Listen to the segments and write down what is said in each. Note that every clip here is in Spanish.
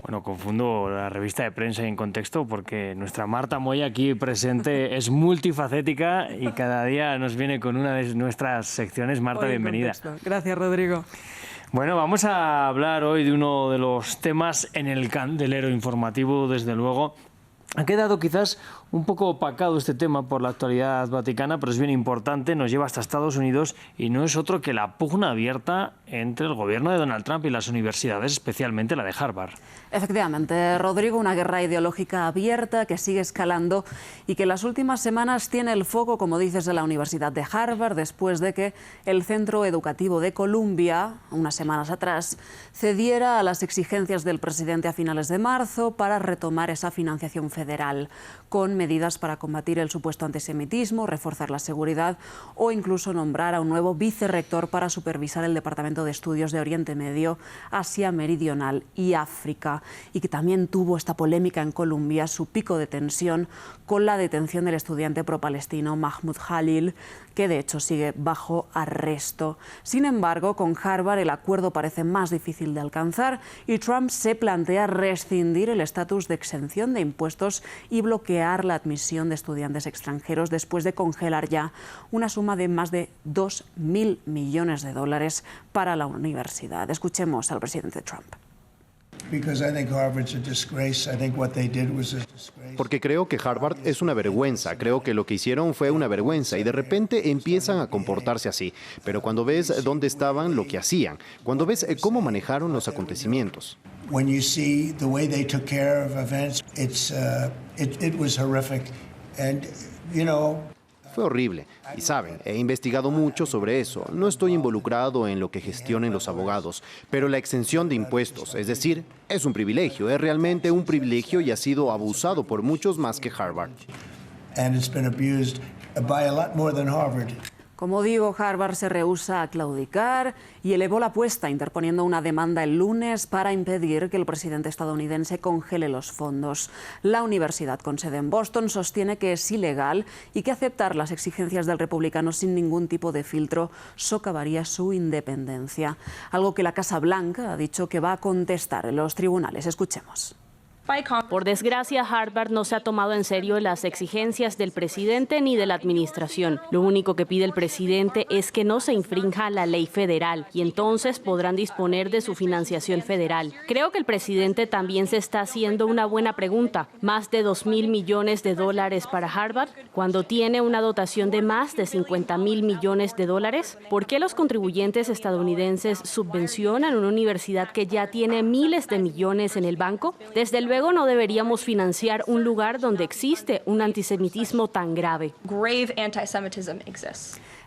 Bueno, confundo la revista de Prensa y En Contexto porque nuestra Marta Moya aquí presente es multifacética y cada día nos viene con una de nuestras secciones. Marta, bienvenida. Gracias, Rodrigo. Bueno, vamos a hablar hoy de uno de los temas en el candelero informativo, desde luego. Ha quedado quizás un poco opacado este tema por la actualidad vaticana, pero es bien importante, nos lleva hasta Estados Unidos y no es otro que la pugna abierta entre el gobierno de Donald Trump y las universidades, especialmente la de Harvard. Efectivamente, Rodrigo, una guerra ideológica abierta que sigue escalando y que en las últimas semanas tiene el foco, como dices, de la Universidad de Harvard, después de que el Centro Educativo de Columbia, unas semanas atrás, cediera a las exigencias del presidente a finales de marzo para retomar esa financiación federal, con medidas para combatir el supuesto antisemitismo, reforzar la seguridad o incluso nombrar a un nuevo vicerrector para supervisar el Departamento de Estudios de Oriente Medio, Asia Meridional y África, y que también tuvo esta polémica en Colombia, su pico de tensión con la detención del estudiante pro-palestino Mahmoud Khalil, que de hecho sigue bajo arresto. Sin embargo, con Harvard el acuerdo parece más difícil de alcanzar y Trump se plantea rescindir el estatus de exención de impuestos y bloquear la admisión de estudiantes extranjeros después de congelar ya una suma de más de $2.000 millones para la universidad. Escuchemos al presidente Trump. Porque creo que Harvard es una vergüenza, creo que lo que hicieron fue una vergüenza y de repente empiezan a comportarse así. Pero cuando ves dónde estaban, lo que hacían, cuando ves cómo manejaron los acontecimientos. Fue horrible. Y saben, he investigado mucho sobre eso. No estoy involucrado en lo que gestionen los abogados, pero la exención de impuestos, es decir, es un privilegio, es realmente un privilegio y ha sido abusado por muchos más que Harvard. Como digo, Harvard se rehúsa a claudicar y elevó la apuesta, interponiendo una demanda el lunes para impedir que el presidente estadounidense congele los fondos. La universidad con sede en Boston sostiene que es ilegal y que aceptar las exigencias del republicano sin ningún tipo de filtro socavaría su independencia. Algo que la Casa Blanca ha dicho que va a contestar en los tribunales. Escuchemos. Por desgracia, Harvard no se ha tomado en serio las exigencias del presidente ni de la administración. Lo único que pide el presidente es que no se infrinja la ley federal y entonces podrán disponer de su financiación federal. Creo que el presidente también se está haciendo una buena pregunta. ¿Más de $2.000 millones para Harvard? Cuando tiene una dotación de más de $50.000 millones. ¿Por qué los contribuyentes estadounidenses subvencionan una universidad que ya tiene miles de millones en el banco? Desde luego no deberíamos financiar un lugar donde existe un antisemitismo tan grave.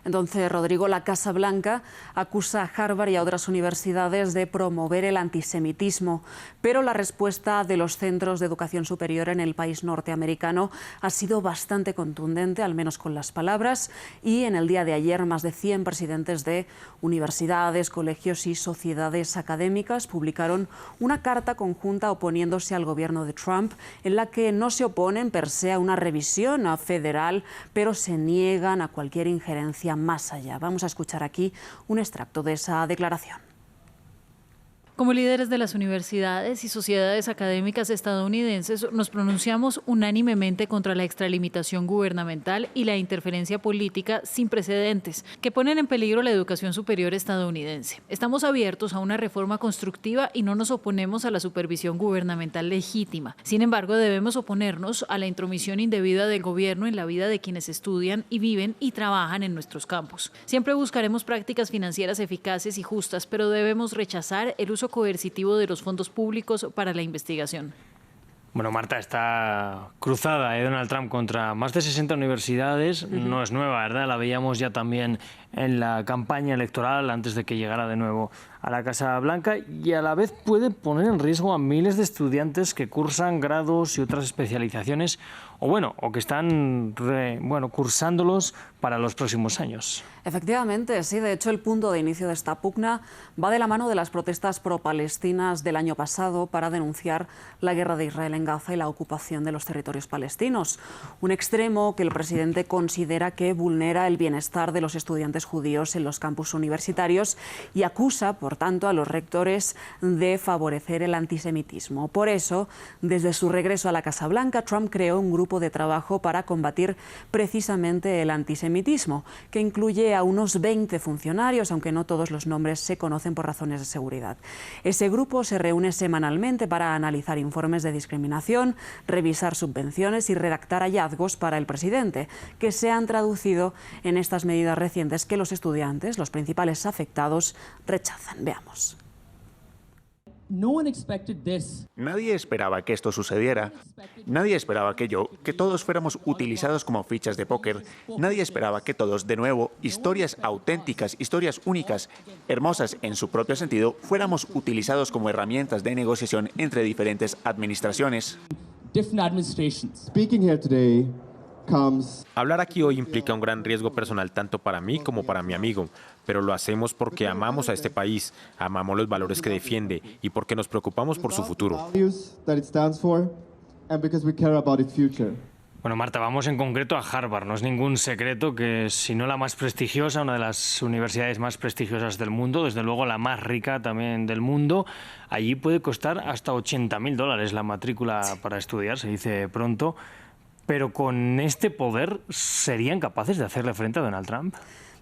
Entonces, Rodrigo, la Casa Blanca acusa a Harvard y a otras universidades de promover el antisemitismo, pero la respuesta de los centros de educación superior en el país norteamericano ha sido bastante contundente, al menos con las palabras, y en el día de ayer más de 100 presidentes de universidades, colegios y sociedades académicas publicaron una carta conjunta oponiéndose al gobierno de Trump, en la que no se oponen per se a una revisión federal, pero se niegan a cualquier injerencia más allá. Vamos a escuchar aquí un extracto de esa declaración. Como líderes de las universidades y sociedades académicas estadounidenses, nos pronunciamos unánimemente contra la extralimitación gubernamental y la interferencia política sin precedentes que ponen en peligro la educación superior estadounidense. Estamos abiertos a una reforma constructiva y no nos oponemos a la supervisión gubernamental legítima. Sin embargo, debemos oponernos a la intromisión indebida del gobierno en la vida de quienes estudian y viven y trabajan en nuestros campus. Siempre buscaremos prácticas financieras eficaces y justas, pero debemos rechazar el uso coercitivo de los fondos públicos para la investigación. Bueno, Marta, esta cruzada de Donald Trump contra más de 60 universidades no es nueva, ¿verdad? La veíamos ya también en la campaña electoral antes de que llegara de nuevo a la Casa Blanca y a la vez puede poner en riesgo a miles de estudiantes que cursan grados y otras especializaciones o que están cursándolos para los próximos años. Efectivamente, sí. De hecho, el punto de inicio de esta pugna va de la mano de las protestas pro-palestinas del año pasado para denunciar la guerra de Israel en Gaza y la ocupación de los territorios palestinos. Un extremo que el presidente considera que vulnera el bienestar de los estudiantes estudiantes judíos en los campus universitarios y acusa, por tanto, a los rectores de favorecer el antisemitismo. Por eso, desde su regreso a la Casa Blanca, Trump creó un grupo de trabajo para combatir precisamente el antisemitismo, que incluye a unos 20 funcionarios, aunque no todos los nombres se conocen por razones de seguridad. Ese grupo se reúne semanalmente para analizar informes de discriminación, revisar subvenciones y redactar hallazgos para el presidente, que se han traducido en estas medidas recientes que los estudiantes, los principales afectados, rechazan. Veamos. Nadie esperaba que esto sucediera. Nadie esperaba que todos fuéramos utilizados como fichas de póker. Nadie esperaba que todos, de nuevo, historias auténticas, historias únicas, hermosas en su propio sentido, fuéramos utilizados como herramientas de negociación entre diferentes administraciones. Hablar aquí hoy implica un gran riesgo personal tanto para mí como para mi amigo, pero lo hacemos porque amamos a este país, amamos los valores que defiende y porque nos preocupamos por su futuro. Bueno, Marta, vamos en concreto a Harvard. No es ningún secreto que, si no la más prestigiosa, una de las universidades más prestigiosas del mundo, desde luego la más rica también del mundo, allí puede costar hasta $80.000 la matrícula para estudiar, se dice pronto. Pero con este poder, ¿serían capaces de hacerle frente a Donald Trump?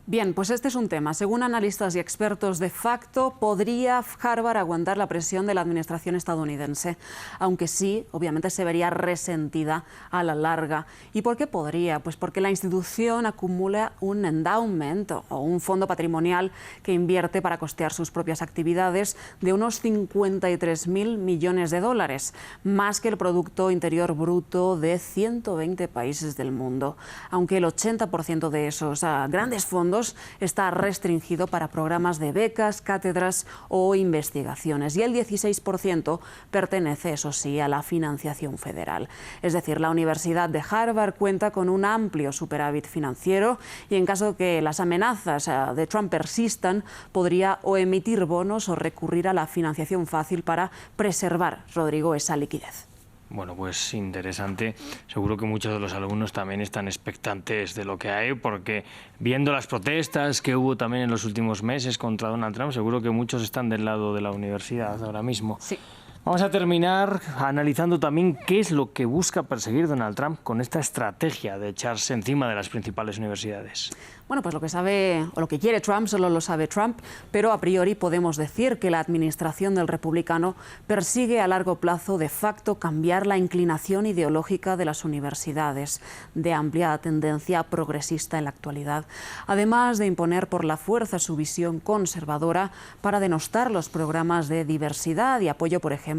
Bien, pues este es un tema. Según analistas y expertos, de facto podría Harvard aguantar la presión de la administración estadounidense, aunque sí, obviamente se vería resentida a la larga. ¿Y por qué podría? Pues porque la institución acumula un endowment o un fondo patrimonial que invierte para costear sus propias actividades de unos $53.000 millones, más que el Producto Interior Bruto de 120 países del mundo. Aunque el 80% de esos grandes fondos está restringido para programas de becas, cátedras o investigaciones, y el 16% pertenece, eso sí, a la financiación federal. Es decir, la Universidad de Harvard cuenta con un amplio superávit financiero y, en caso de que las amenazas de Trump persistan, podría o emitir bonos o recurrir a la financiación fácil para preservar, Rodrigo, esa liquidez. Bueno, pues interesante. Seguro que muchos de los alumnos también están expectantes de lo que hay, porque viendo las protestas que hubo también en los últimos meses contra Donald Trump, seguro que muchos están del lado de la universidad ahora mismo. Sí. Vamos a terminar analizando también qué es lo que busca perseguir Donald Trump con esta estrategia de echarse encima de las principales universidades. Bueno, pues lo que sabe o lo que quiere Trump solo lo sabe Trump, pero a priori podemos decir que la administración del republicano persigue a largo plazo de facto cambiar la inclinación ideológica de las universidades, de amplia tendencia progresista en la actualidad, además de imponer por la fuerza su visión conservadora para denostar los programas de diversidad y apoyo, por ejemplo,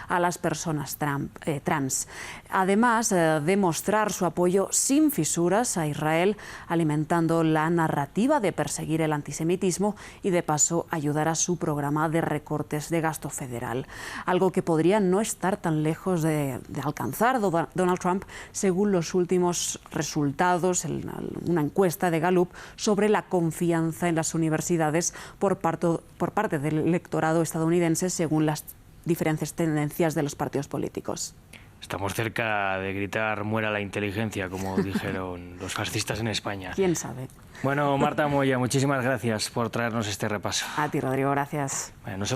a las personas trans. Además de mostrar su apoyo sin fisuras a Israel, alimentando la narrativa de perseguir el antisemitismo y, de paso, ayudar a su programa de recortes de gasto federal. Algo que podría no estar tan lejos de alcanzar Donald Trump, según los últimos resultados en una encuesta de Gallup sobre la confianza en las universidades por parte del electorado estadounidense, según las diferentes tendencias de los partidos políticos. Estamos cerca de gritar "muera la inteligencia", como dijeron los fascistas en España. ¿Quién sabe? Bueno, Marta Moya, muchísimas gracias por traernos este repaso. A ti, Rodrigo, gracias. Nosotros